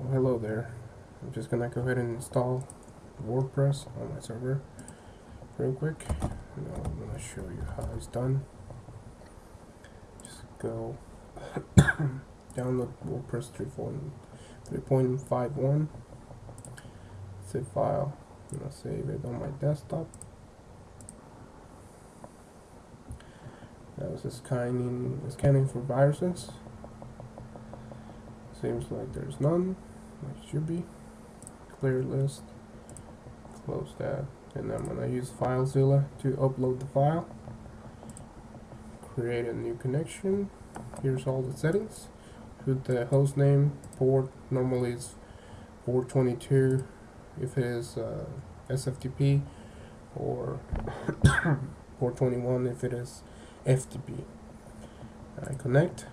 Hello there. I'm just gonna go ahead and install WordPress on my server real quick. And I'm gonna show you how it's done. Just go download WordPress 3.51. Save file. I'm gonna save it on my desktop. Now it's scanning for viruses. Seems like there's none. It should be. Clear list. Close that. And I'm gonna use FileZilla to upload the file. Create a new connection. Here's all the settings. Put the host name, port. Normally it's 422 if it is SFTP, or 421 if it is FTP. I connect.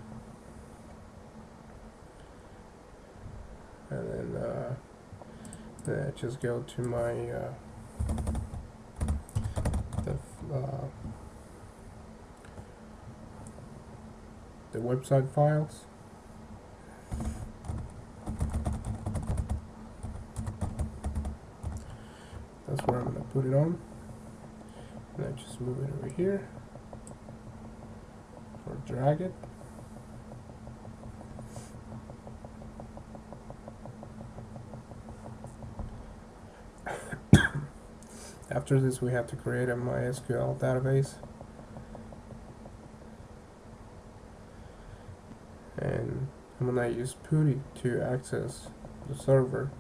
And then I just go to my the website files. That's where I'm going to put it on. And I just move it over here or drag it. After this, we have to create a MySQL database, and I'm gonna use PuTTY to access the server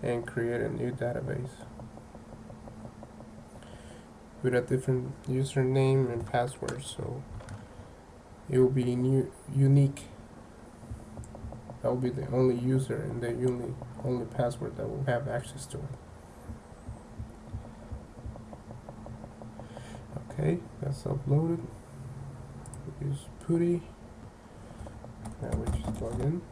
and create a new database with a different username and password, so it will be unique. That will be the only user and the only password that will have access to it. Okay, that's uploaded. Use PuTTY. Now we just log in.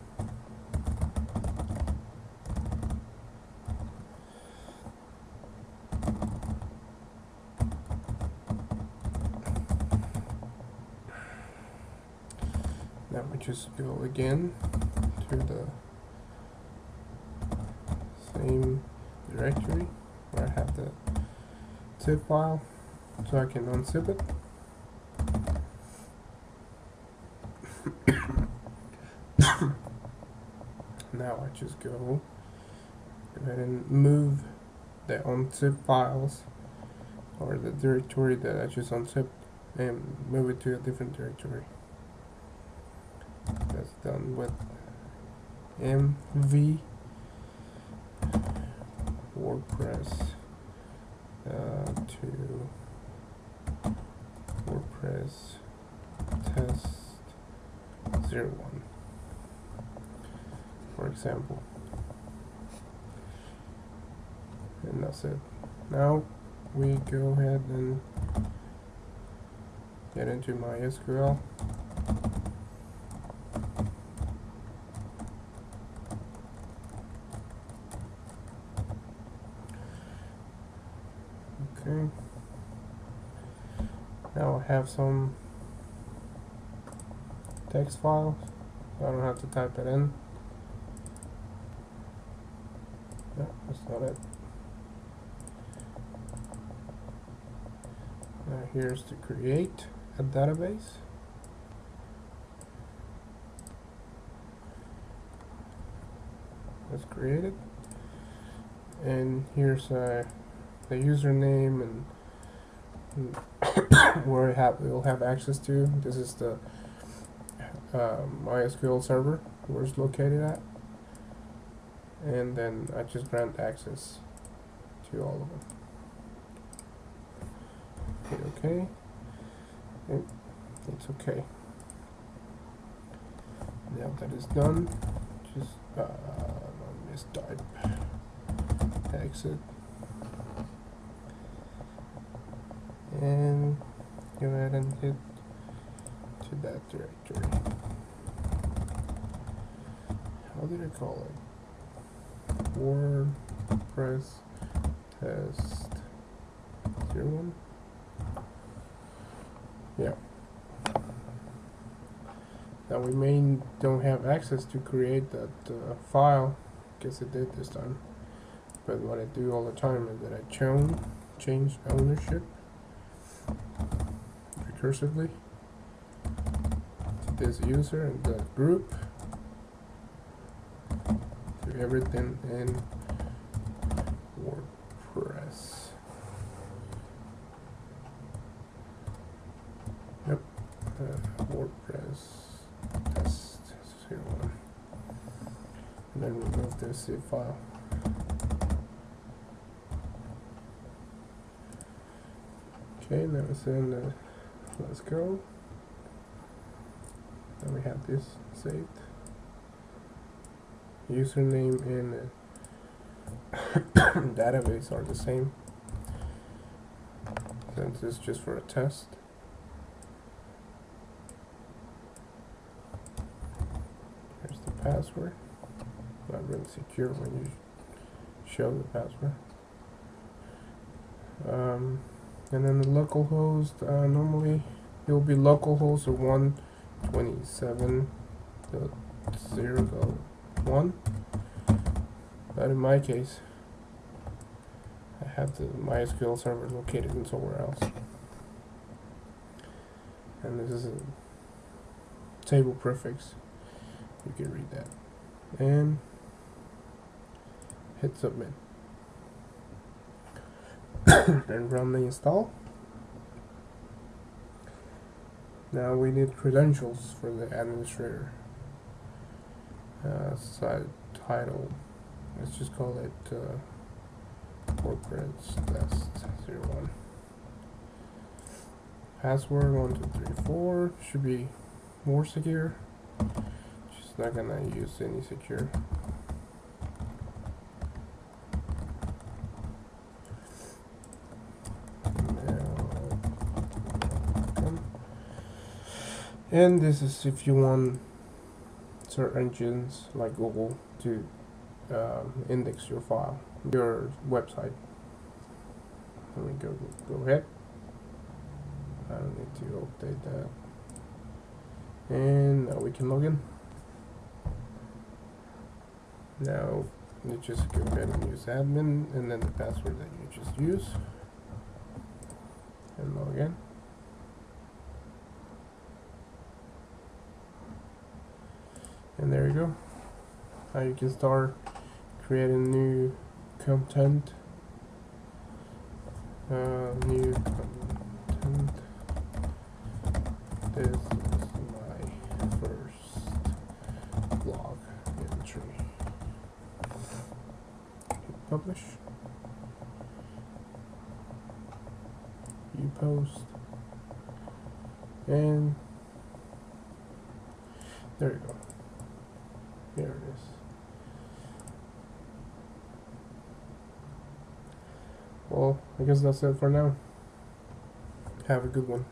Now we just go again to the same directory where I have the zip file, so I can unzip it. Now I just go ahead and move the unzipped files, or the directory that I just unzipped, and move it to a different directory. That's done with MV WordPress to WordPress test 01, for example. And that's it. Now we go ahead and get into MySQL. Okay. Now I have some text files, so I don't have to type it in. No, that's not it. Now here's to create a database. Let's create it. And here's the username and where we'll have access to. This is the MySQL server where it's located at, and then I just grant access to all of them. Hit OK. It's okay. Now that is done, just mistype. Exit. And go ahead and hit to that directory. How did I call it? WordPress test 01. Yeah. Now we may don't have access to create that file. Guess it did this time. But what I do all the time is that I change ownership recursively to this user and the group to everything in WordPress. Yep, WordPress test 01. And then remove the zip file. Okay, now it's in let's go. Now we have this saved. Username and database are the same, since it's just for a test. Here's the password. Not really secure when you show the password. And then the localhost, normally it will be localhost of 127.0.1, but in my case I have the MySQL server located in somewhere else, and this is a table prefix. You can read that and hit submit. Then run the install. Now we need credentials for the administrator. Site title, let's just call it WordPress test 01. Password 1234 should be more secure. Just not gonna use any secure. And this is if you want search engines like Google to index your file, your website. Let me go ahead. I don't need to update that. And now we can log in. Now you just go ahead and use admin and then the password that you just use and log in. And there you go. Now you can start creating new content. New content. This is my first blog entry. Hit publish. You post. And there you go. There it is. Well, I guess that's it for now. Have a good one.